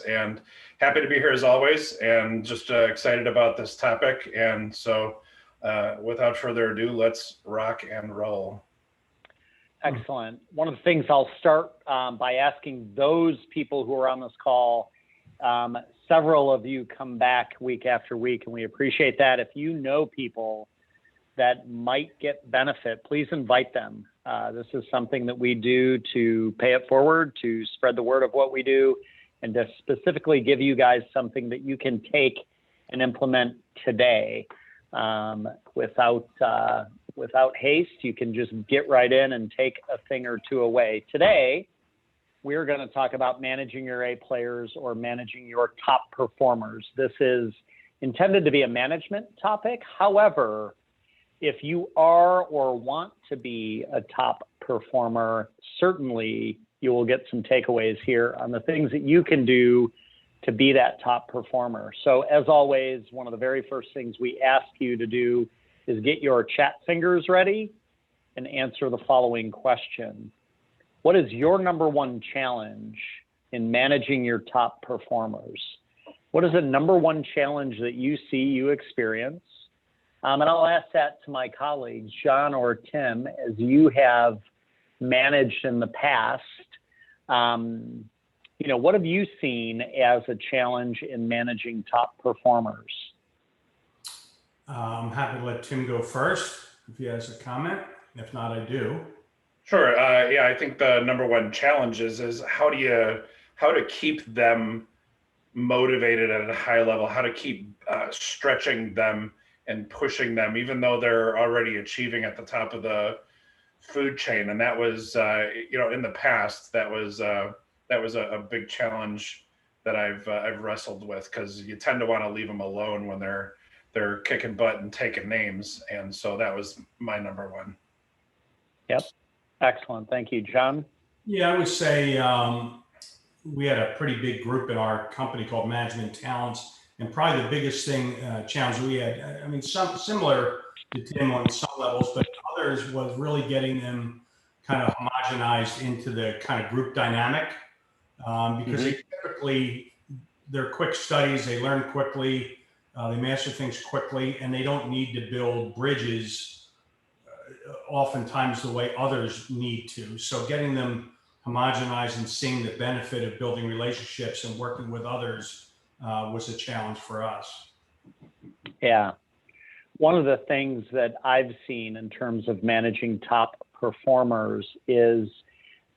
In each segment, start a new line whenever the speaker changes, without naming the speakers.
And happy to be here as always, and just excited about this topic. And so without further ado, let's rock and roll.
Excellent. One of the things I'll start by asking those people who are on this call, several of you come back week after week, and we appreciate that. If you know people that might get benefit, please invite them. This is something that we do to pay it forward, to spread the word of what we do, and to specifically give you guys something that you can take and implement today without haste. You can just get right in and take a thing or two away. Today, we're going to talk about managing your A players or managing your top performers. This is intended to be a management topic. However, if you are or want to be a top performer, certainly you will get some takeaways here on the things that you can do to be that top performer. So as always, one of the very first things we ask you to do is get your chat fingers ready and answer the following question. What is your number one challenge in managing your top performers? What is the number one challenge that you see you experience? And I'll ask that to my colleagues, John or Tim, as you have managed in the past. What have you seen as a challenge in managing top performers?
I'm happy to let Tim go first if he has a comment. If not, I do.
Sure. I think the number one challenge is how to keep them motivated at a high level, how to keep stretching them and pushing them, even though they're already achieving at the top of the food chain. And that was, in the past, that was a big challenge that I've wrestled with, because you tend to want to leave them alone when they're kicking butt and taking names. And so that was my number one.
Yep. Excellent. Thank you, John.
Yeah, I would say we had a pretty big group in our company called Management Talents. And probably the biggest challenge we had, some similar to Tim on some levels, but others was really getting them kind of homogenized into the kind of group dynamic, because they're quick studies, they learn quickly, they master things quickly, and they don't need to build bridges oftentimes the way others need to. So getting them homogenized and seeing the benefit of building relationships and working with others was a challenge for us.
Yeah. One of the things that I've seen in terms of managing top performers is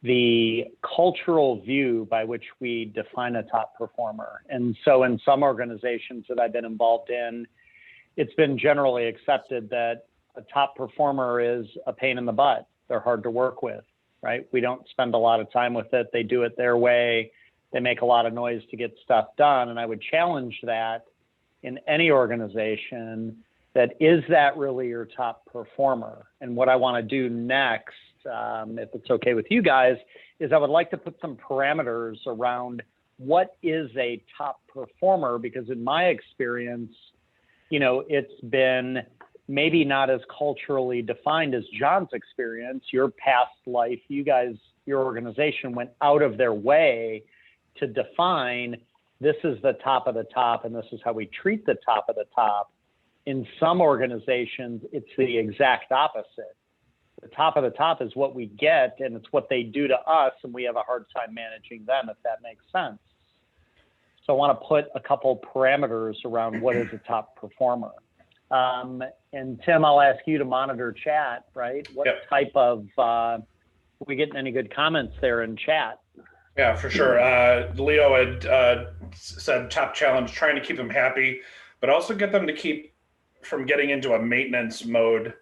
the cultural view by which we define a top performer. And so in some organizations that I've been involved in, it's been generally accepted that a top performer is a pain in the butt. They're hard to work with, right? We don't spend a lot of time with it. They do it their way. They make a lot of noise to get stuff done. And I would challenge that in any organization, that is that really your top performer? And what I want to do next, if it's okay with you guys, is I would like to put some parameters around what is a top performer, because in my experience, it's been maybe not as culturally defined as John's experience. Your past life, you guys, your organization went out of their way to define this is the top of the top and this is how we treat the top of the top. In some organizations, it's the exact opposite. The top of the top is what we get, and it's what they do to us, and we have a hard time managing them, if that makes sense. So I want to put a couple parameters around what is a top performer. And Tim, I'll ask you to monitor chat, right? What type of, are we getting any good comments there in chat?
Yeah, for sure. Leo had said top challenge, trying to keep them happy, but also get them to keep from getting into a maintenance mode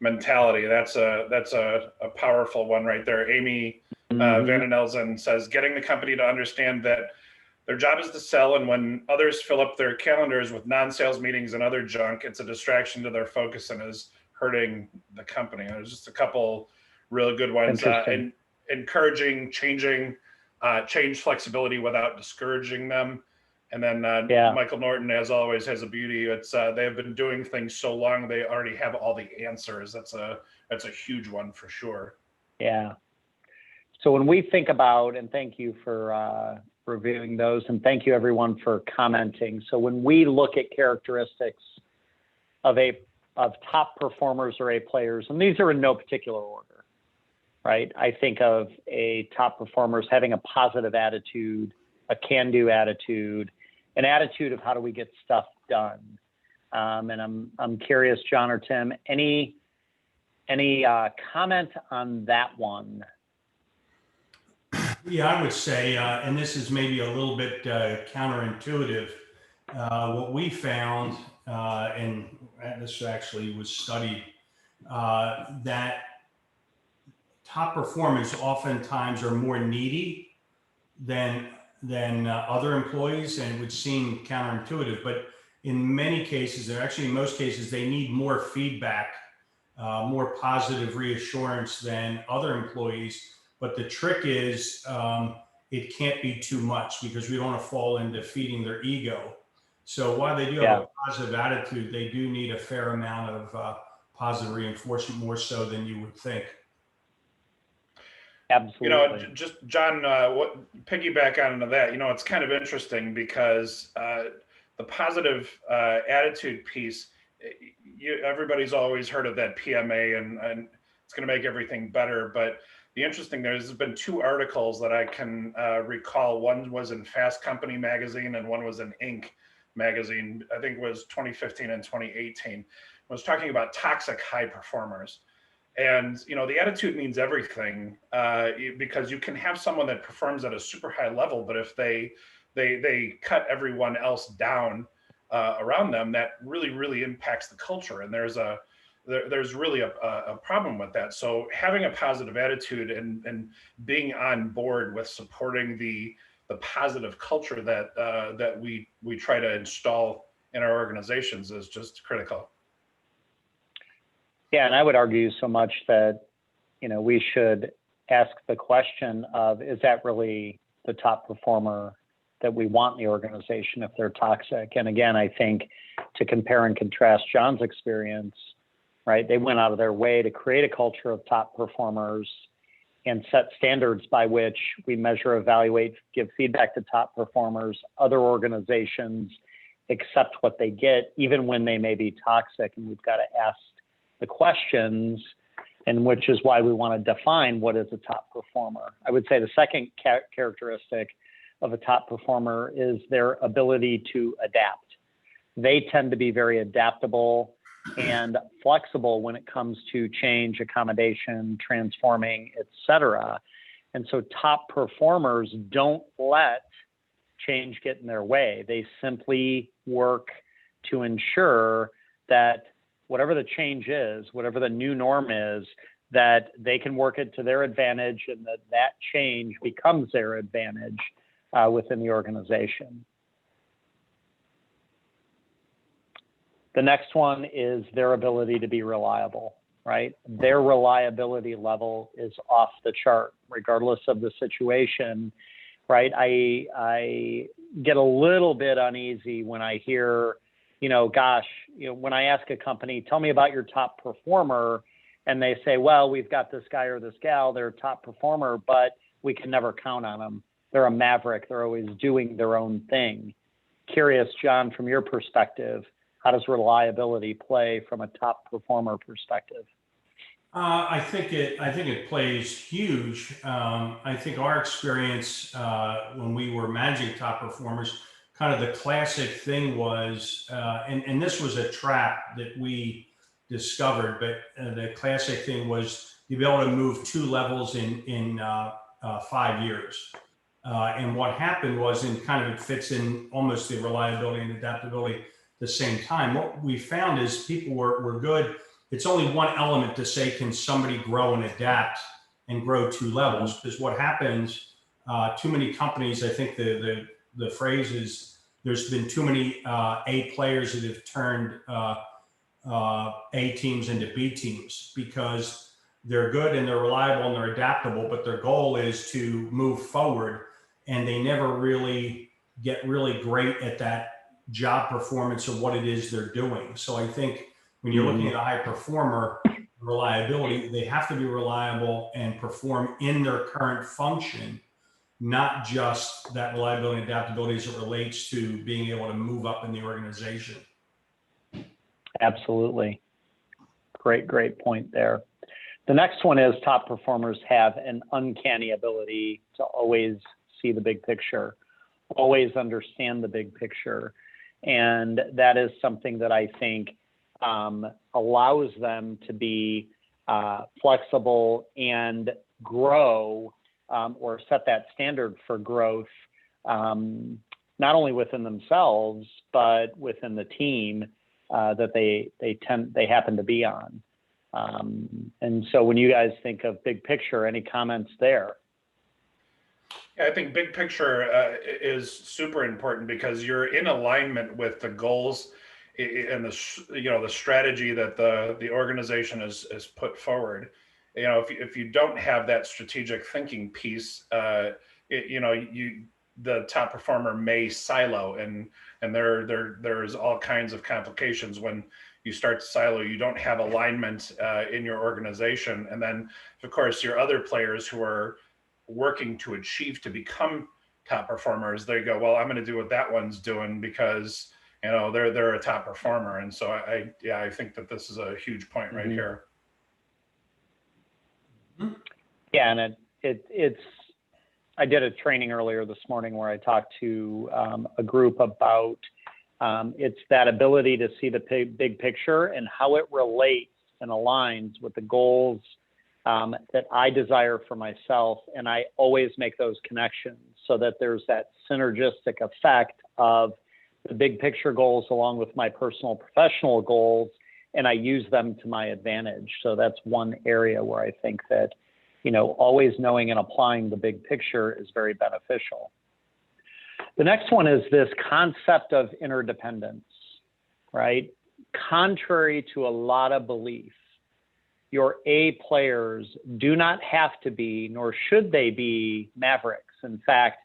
mentality. That's a powerful one right there. Amy Van den Elzen says, getting the company to understand that their job is to sell, and when others fill up their calendars with non-sales meetings and other junk, it's a distraction to their focus and is hurting the company. There's just a couple really good ones. Encouraging, change flexibility without discouraging them. And then Michael Norton, as always, has a beauty. It's they have been doing things so long, they already have all the answers. That's a huge one for sure.
Yeah. So when we think about, and thank you for reviewing those, and thank you everyone for commenting. So when we look at characteristics of top performers or A players, and these are in no particular order, right? I think of a top performer as having a positive attitude, a can-do attitude, an attitude of how do we get stuff done. And I'm curious, John or Tim, any comment on that one?
Yeah, I would say, and this is maybe a little bit counterintuitive. What we found, and this actually was studied, that top performers oftentimes are more needy than other employees, and it would seem counterintuitive, but in many cases, or actually in most cases, they need more feedback, more positive reassurance than other employees. But the trick is it can't be too much, because we don't want to fall into feeding their ego. So while they do have a positive attitude, they do need a fair amount of positive reinforcement, more so than you would think.
Absolutely.
Just John, what piggyback onto that? It's kind of interesting because the positive attitude piece, everybody's always heard of that PMA, and it's going to make everything better. But the interesting, there's been 2 articles that I can recall. One was in Fast Company magazine, and one was in Inc. magazine. I think it was 2015 and 2018. It was talking about toxic high performers. And the attitude means everything, because you can have someone that performs at a super high level, but if they cut everyone else down around them, that really impacts the culture. And there's really a problem with that. So having a positive attitude and being on board with supporting the positive culture that we try to install in our organizations is just critical.
Yeah, and I would argue so much that, we should ask the question of, is that really the top performer that we want in the organization if they're toxic? And again, I think to compare and contrast John's experience, right? They went out of their way to create a culture of top performers and set standards by which we measure, evaluate, give feedback to top performers. Other organizations accept what they get, even when they may be toxic, and we've got to ask the questions, and which is why we want to define what is a top performer. I would say the second characteristic of a top performer is their ability to adapt. They tend to be very adaptable and flexible when it comes to change, accommodation, transforming, et cetera. And so top performers don't let change get in their way. They simply work to ensure that whatever the change is, whatever the new norm is, that they can work it to their advantage, and that change becomes their advantage within the organization. The next one is their ability to be reliable, right? Their reliability level is off the chart, regardless of the situation, right? I get a little bit uneasy when I hear, when I ask a company, tell me about your top performer, and they say, well, we've got this guy or this gal, they're a top performer, but we can never count on them. They're a maverick. They're always doing their own thing. Curious, John, from your perspective, how does reliability play from a top performer perspective?
I think it plays huge. I think our experience when we were managing top performers, kind of the classic thing was, and this was a trap that we discovered, but the classic thing was to be able to move 2 levels in 5 years. And what happened was, and kind of it fits in almost the reliability and adaptability at the same time, what we found is people were good. It's only one element to say, can somebody grow and adapt and grow 2 levels? Because what happens, too many companies, I think the phrase is, there's been too many A players that have turned A teams into B teams, because they're good and they're reliable and they're adaptable, but their goal is to move forward, and they never really get really great at that job performance of what it is they're doing. So I think when you're looking at a high performer, reliability, they have to be reliable and perform in their current function, not just that reliability and adaptability as it relates to being able to move up in the organization.
Absolutely. Great point there. The next one is top performers have an uncanny ability to always see the big picture, always understand the big picture. And that is something that I think allows them to be flexible and grow or set that standard for growth, not only within themselves, but within the team that they happen to be on. And so when you guys think of big picture, any comments there?
Yeah, I think big picture is super important because you're in alignment with the goals and the strategy that the organization is put forward. If you don't have that strategic thinking piece, the top performer may silo, and there's all kinds of complications when you start to silo. You don't have alignment in your organization, and then of course your other players who are working to achieve to become top performers, they go, well, I'm going to do what that one's doing because they're a top performer. And so I think that this is a huge point right here.
Yeah, and it's I did a training earlier this morning where I talked to a group about it's that ability to see the big picture and how it relates and aligns with the goals that I desire for myself. And I always make those connections so that there's that synergistic effect of the big picture goals along with my personal professional goals, and I use them to my advantage. So that's one area where I think that, always knowing and applying the big picture is very beneficial. The next one is this concept of interdependence, right? Contrary to a lot of belief, your A players do not have to be, nor should they be, mavericks. In fact,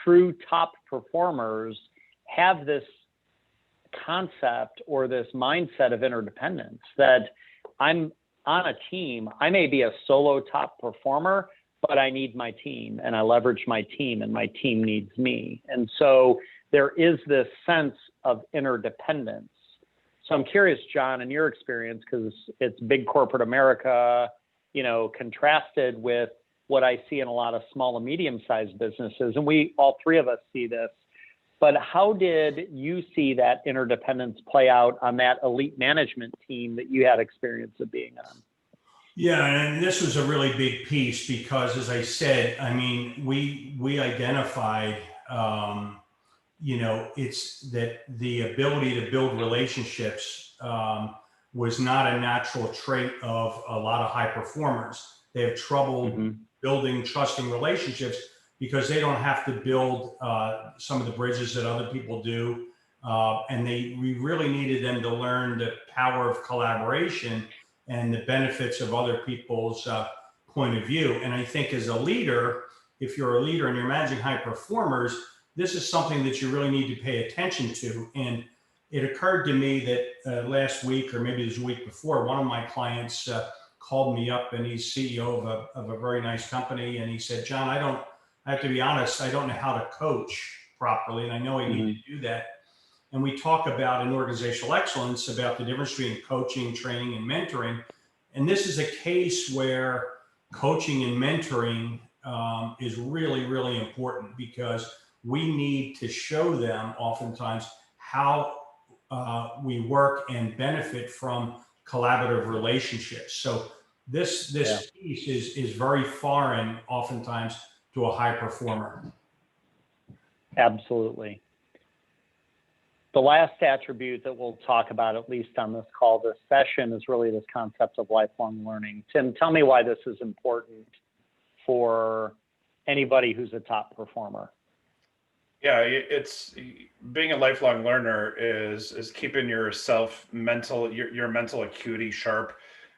true top performers have this concept or this mindset of interdependence that I'm on a team. I may be a solo top performer, but I need my team and I leverage my team and my team needs me. And so there is this sense of interdependence. So I'm curious, John, in your experience, because it's big corporate America, contrasted with what I see in a lot of small and medium-sized businesses, and all three of us see this, but how did you see that interdependence play out on that elite management team that you had experience of being on?
Yeah, and this was a really big piece because, as I said, we identified, it's that the ability to build relationships was not a natural trait of a lot of high performers. They have trouble building trusting relationships because they don't have to build some of the bridges that other people do. And we really needed them to learn the power of collaboration and the benefits of other people's point of view. And I think as a leader, if you're a leader and you're managing high performers, this is something that you really need to pay attention to. And it occurred to me that last week, or maybe it was a week before, one of my clients called me up, and he's CEO of a very nice company. And he said, John, I have to be honest, I don't know how to coach properly. And I know I need to do that. And we talk about in organizational excellence about the difference between coaching, training, and mentoring. And this is a case where coaching and mentoring is really, really important because we need to show them oftentimes how we work and benefit from collaborative relationships. So this piece is very foreign oftentimes to a high performer.
Absolutely. The last attribute that we'll talk about, at least on this call, this session, is really this concept of lifelong learning. Tim, tell me why this is important for anybody who's a top performer.
Yeah, it's being a lifelong learner is keeping your mental acuity sharp.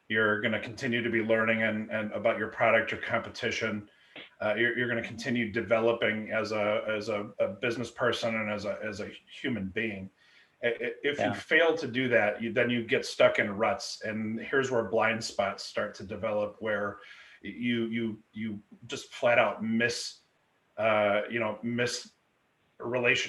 You're going to continue to be learning and about your product, your competition. You're going to continue developing as a business person and as a human being. If you fail to do that, then you get stuck in ruts, and here's where blind spots start to develop, where you just flat out miss miss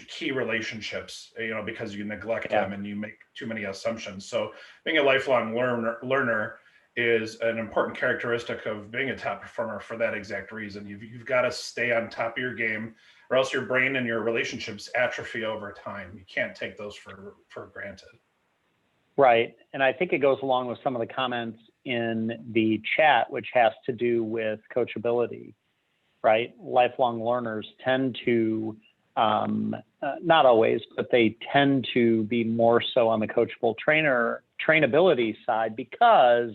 key relationships, because you neglect
Yeah.
them and you make too many assumptions. So being a lifelong learner is an important characteristic of being a top performer for that exact reason. You've got to stay on top of your game, or else your brain and your relationships atrophy over time. You can't take those for granted.
Right. And I think it goes along with some of the comments in the chat, which has to do with coachability, right? Lifelong learners tend to, not always, but they tend to be more so on the coachable trainability side, because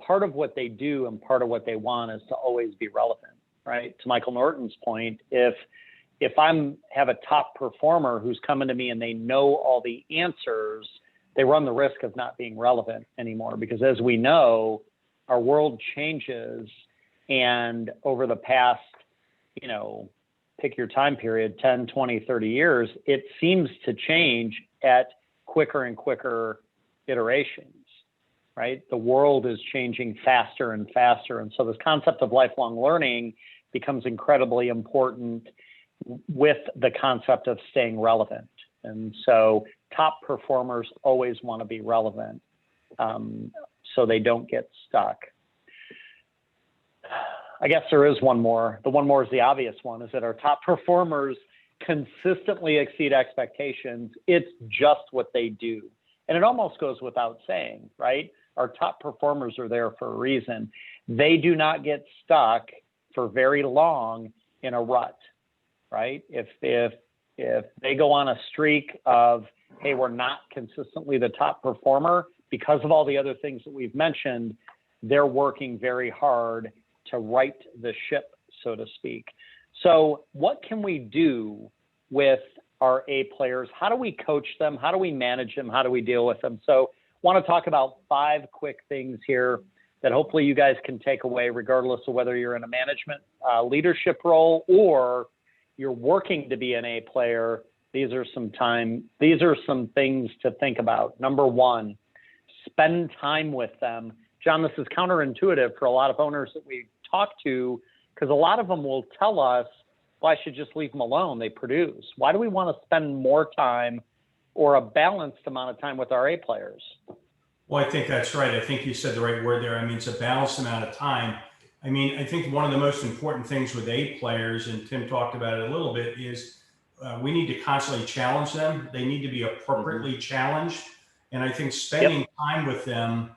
part of what they do and part of what they want is to always be relevant, right? To Michael Norton's point, if have a top performer who's coming to me and they know all the answers, they run the risk of not being relevant anymore, because as we know, our world changes, and over the past, pick your time period, 10, 20, 30 years, it seems to change at quicker and quicker iterations, right? The world is changing faster and faster. And so this concept of lifelong learning becomes incredibly important with the concept of staying relevant. And so top performers always want to be relevant, so they don't get stuck. I guess there is one more. The one more is the obvious one, is that our top performers consistently exceed expectations. It's just what they do. And it almost goes without saying, right? Our top performers are there for a reason. They do not get stuck for very long in a rut, right? If they go on a streak of, hey, we're not consistently the top performer because of all the other things that we've mentioned, they're working very hard to right the ship, so to speak. So what can we do with our A players? How do we coach them? How do we manage them? How do we deal with them? So I want to talk about 5 quick things here that hopefully you guys can take away, regardless of whether you're in a management leadership role or you're working to be an A player. These are some things to think about. Number 1, spend time with them. John, this is counterintuitive for a lot of owners that we talk to, because a lot of them will tell us, well, I should just leave them alone. They produce. Why do we want to spend more time or a balanced amount of time with our A players?
Well, I think that's right. I think you said the right word there. I mean, it's a balanced amount of time. I mean, I think one of the most important things with A players, and Tim talked about it a little bit, is we need to constantly challenge them. They need to be appropriately challenged. And I think spending time with them,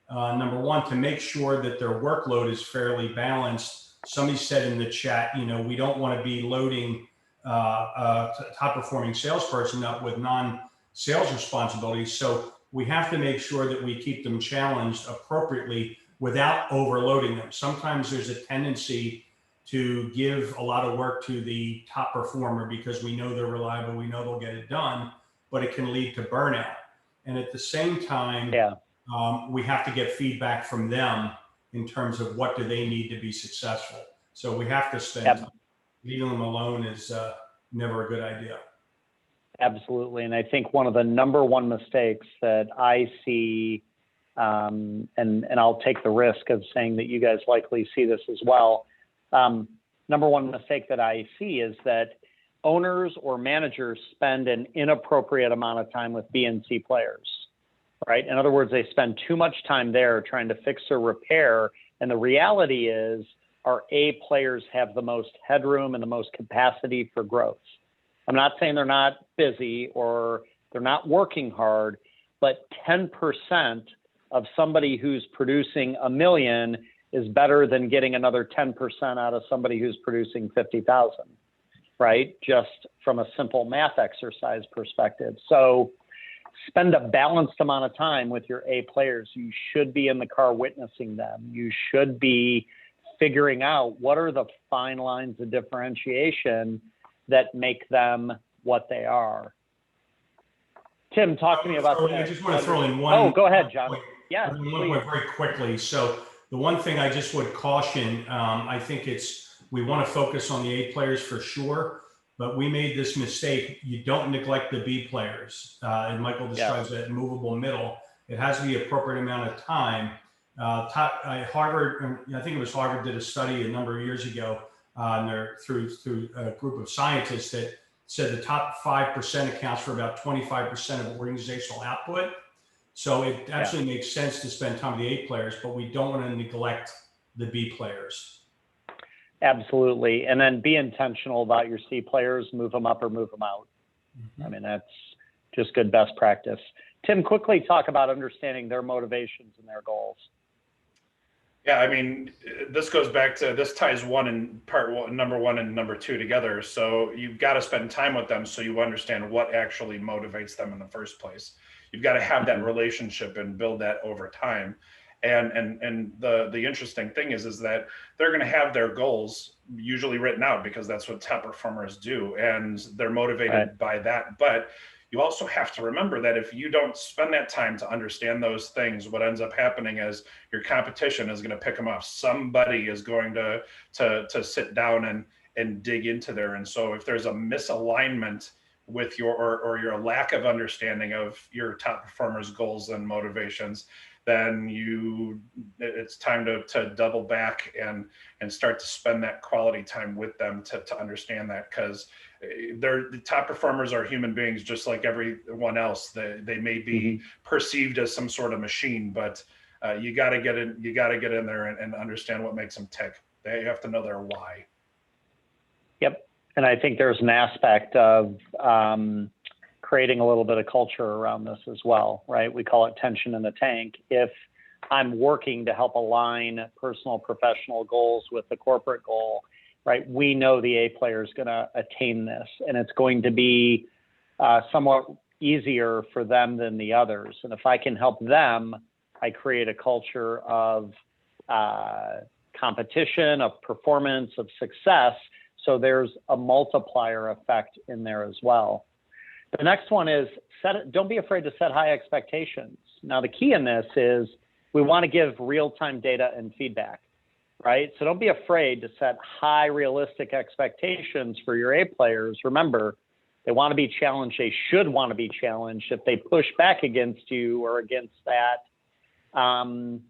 number 1, to make sure that their workload is fairly balanced. Somebody said in the chat, we don't want to be loading a top performing salesperson up with non-sales responsibilities. So we have to make sure that we keep them challenged appropriately without overloading them. Sometimes there's a tendency to give a lot of work to the top performer because we know they're reliable, we know they'll get it done, but it can lead to burnout. And at the same time, we have to get feedback from them in terms of what do they need to be successful. So we have to spend time. Leaving them alone is never a good idea.
Absolutely. And I think one of the number 1 mistakes that I see, and I'll take the risk of saying that you guys likely see this as well. Number 1 mistake that I see is that owners or managers spend an inappropriate amount of time with B and C players, right? In other words, they spend too much time there trying to fix or repair. And the reality is our A players have the most headroom and the most capacity for growth. I'm not saying they're not busy or they're not working hard, but 10% of somebody who's producing $1 million is better than getting another 10% out of somebody who's producing 50,000, right? Just from a simple math exercise perspective. So spend a balanced amount of time with your A players. You should be in the car witnessing them. You should be figuring out what are the fine lines of differentiation that make them what they are. Tim, talk to me about that.
I just want to throw in one.
Oh, go ahead, John.
Yeah, very quickly. So the one thing I just would caution, I think we want to focus on the A players for sure, but we made this mistake. You don't neglect the B players. And Michael describes that movable middle. It has to be appropriate amount of time. Harvard, I think it was Harvard, did a study a number of years ago and they're through a group of scientists that said the top 5% accounts for about 25% of organizational output. So it absolutely makes sense to spend time with the A players, but we don't want to neglect the B players.
Absolutely. And then be intentional about your C players, move them up or move them out.
Mm-hmm.
I mean, that's just good best practice. Tim, quickly talk about understanding their motivations and their goals.
Yeah, I mean, this goes back to, this ties number one and number two together. So you've got to spend time with them so you understand what actually motivates them in the first place. You've got to have that relationship and build that over time. And the interesting thing is that they're going to have their goals usually written out, because that's what top performers do, and they're motivated by that. But you also have to remember that if you don't spend that time to understand those things, what ends up happening is your competition is going to pick them up. Somebody is going to sit down and dig into there. And so if there's a misalignment with your your lack of understanding of your top performers' goals and motivations, then it's time to double back and start to spend that quality time with them to understand that, because the top performers are human beings just like everyone else. They may be perceived as some sort of machine, but you got to get in there and understand what makes them tick. They have to know their why.
Yep. And I think there's an aspect of creating a little bit of culture around this as well, right? We call it tension in the tank. If I'm working to help align personal, professional goals with the corporate goal, right? We know the A player is going to attain this, and it's going to be somewhat easier for them than the others. And if I can help them, I create a culture of competition, of performance, of success. So there's a multiplier effect in there as well. The next one is don't be afraid to set high expectations. Now, the key in this is we want to give real-time data and feedback, right? So don't be afraid to set high realistic expectations for your A players. Remember, they want to be challenged. They should want to be challenged. If they push back against you or against that, and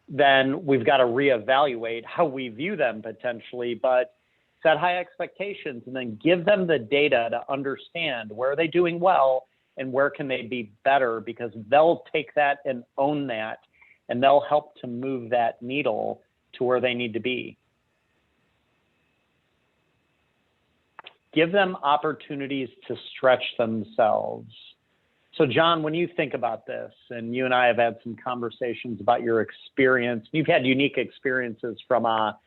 then we've got to reevaluate how we view them potentially, but set high expectations and then give them the data to understand where are they doing well and where can they be better, because they'll take that and own that, and they'll help to move that needle to where they need to be. Give them opportunities to stretch themselves. So John, when you think about this, and you and I have had some conversations about your experience, you've had unique experiences from a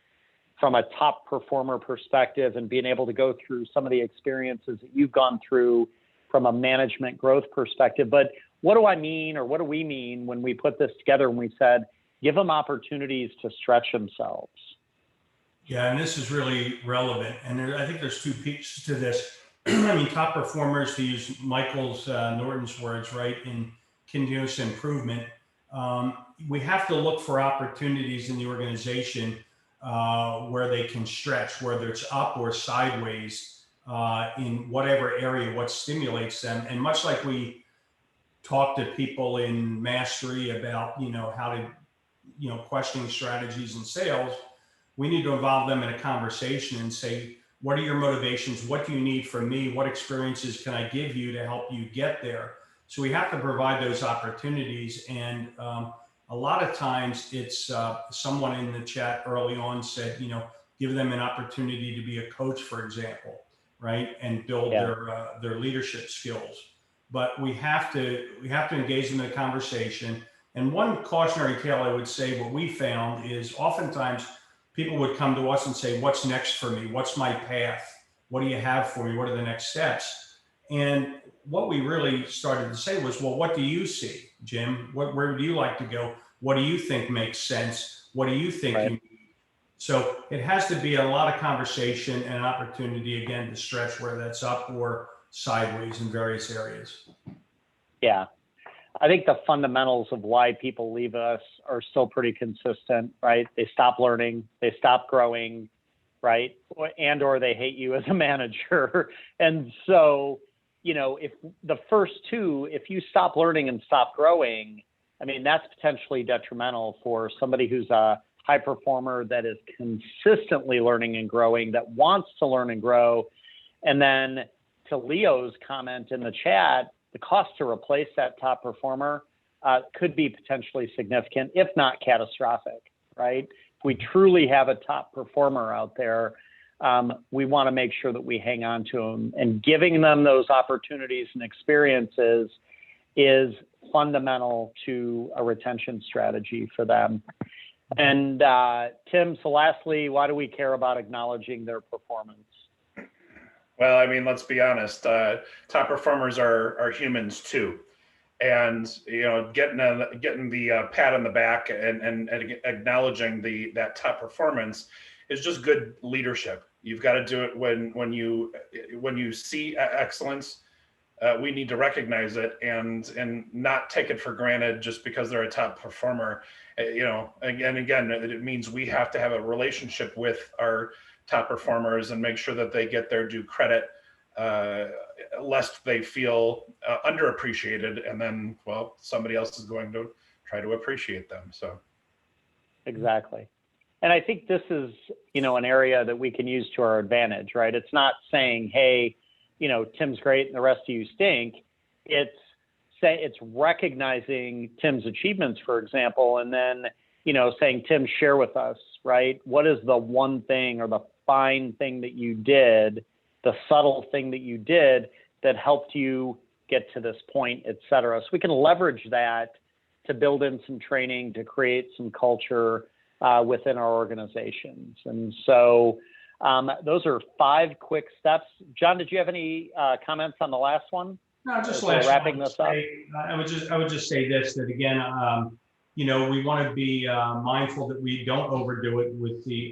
top performer perspective and being able to go through some of the experiences that you've gone through from a management growth perspective. But what do I mean, or what do we mean when we put this together and we said, give them opportunities to stretch themselves?
Yeah, and this is really relevant. And I think there's two pieces to this. I mean, top performers, to use Michael's Norton's words, right, in continuous improvement, we have to look for opportunities in the organization where they can stretch, whether it's up or sideways, in whatever area, what stimulates them. And much like we talk to people in mastery about, how to, questioning strategies in sales, we need to involve them in a conversation and say, what are your motivations? What do you need from me? What experiences can I give you to help you get there? So we have to provide those opportunities. And a lot of times it's someone in the chat early on said, give them an opportunity to be a coach, for example, right? And build their leadership skills. But we have to engage them in a conversation. And one cautionary tale I would say, what we found is oftentimes people would come to us and say, what's next for me? What's my path? What do you have for me? What are the next steps? And what we really started to say was, well, what do you see, Jim? Where would you like to go? What do you think makes sense? What do you think you need? So it has to be a lot of conversation and an opportunity, again, to stretch, whether that's up or sideways in various areas.
Yeah. I think the fundamentals of why people leave us are still pretty consistent, right? They stop learning, they stop growing, right? Or they hate you as a manager. And so, if the first two, if you stop learning and stop growing, I mean, that's potentially detrimental for somebody who's a high performer that is consistently learning and growing, that wants to learn and grow. And then to Leo's comment in the chat, the cost to replace that top performer could be potentially significant, if not catastrophic, right? If we truly have a top performer out there, we want to make sure that we hang on to them, and giving them those opportunities and experiences is fundamental to a retention strategy for them. And Tim, so lastly, why do we care about acknowledging their performance?
Well, I mean, let's be honest. Top performers are humans too, and getting the pat on the back and acknowledging that top performance is just good leadership. You've got to do it when you see excellence. We need to recognize it and not take it for granted just because they're a top performer. Again, it means we have to have a relationship with our top performers and make sure that they get their due credit, lest they feel underappreciated, and then, well, somebody else is going to try to appreciate them. So
exactly. And I think this is, an area that we can use to our advantage, right? It's not saying, hey, Tim's great and the rest of you stink. It's recognizing Tim's achievements, for example, and then, saying, Tim, share with us, right? What is the one thing or the fine thing that you did, the subtle thing that you did that helped you get to this point, et cetera. So we can leverage that to build in some training, to create some culture within our organizations. And so those are 5 quick steps. John, did you have any comments on the last one?
No, just
wrapping this up.
I would just say this, that again, we want to be mindful that we don't overdo it with the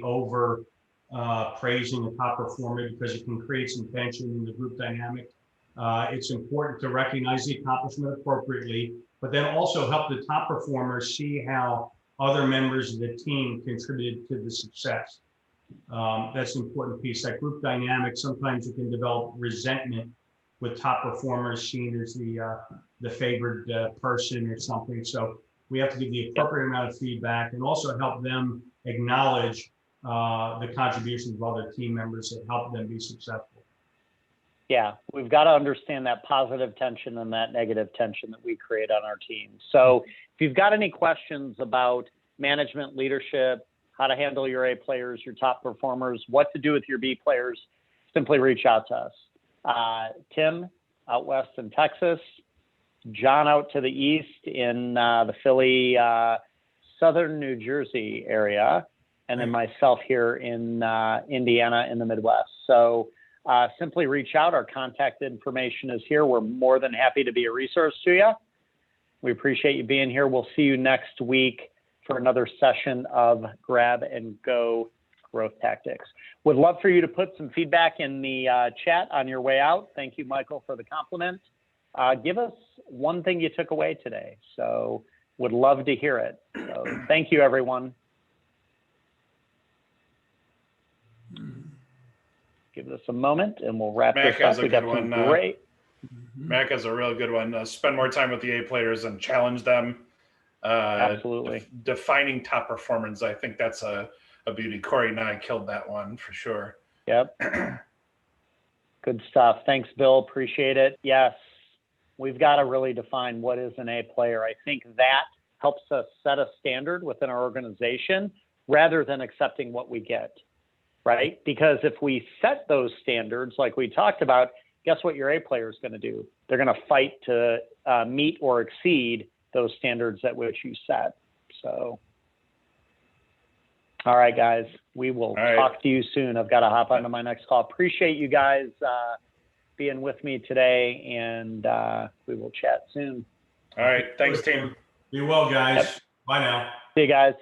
praising the top performer, because it can create some tension in the group dynamic. It's important to recognize the accomplishment appropriately, but then also help the top performers see how other members of the team contributed to the success. That's an important piece. That group dynamic, sometimes you can develop resentment with top performers seen as the favored person or something. So we have to give the appropriate amount of feedback and also help them acknowledge the contributions of other team members that help them be successful.
Yeah, we've got to understand that positive tension and that negative tension that we create on our team. So if you've got any questions about management, leadership, how to handle your A players, your top performers, what to do with your B players, simply reach out to us. Tim out west in Texas, John out to the east in the Philly, southern New Jersey area, and then myself here in Indiana in the Midwest. So simply reach out. Our contact information is here. We're more than happy to be a resource to you. We appreciate you being here. We'll see you next week for another session of Grab and Go Growth Tactics. Would love for you to put some feedback in the chat on your way out. Thank you, Michael, for the compliment. Give us one thing you took away today. So would love to hear it. So thank you, everyone. Give us a moment and we'll wrap this up. We got some great.
Mac has a real good one. Spend more time with the A players and challenge them.
Absolutely.
Defining top performance. I think that's a beauty. Corey and I killed that one for sure.
Yep. Good stuff. Thanks, Bill. Appreciate it. Yes, we've got to really define what is an A player. I think that helps us set a standard within our organization rather than accepting what we get, right? Because if we set those standards like we talked about, guess what your A player is going to do? They're going to fight to meet or exceed those standards at which you set. So, all right, guys, we will talk to you soon. I've got to hop onto my next call. Appreciate you guys being with me today, and we will chat soon.
All right. Thanks, team.
Be well, guys.
Yep.
Bye now.
See you guys.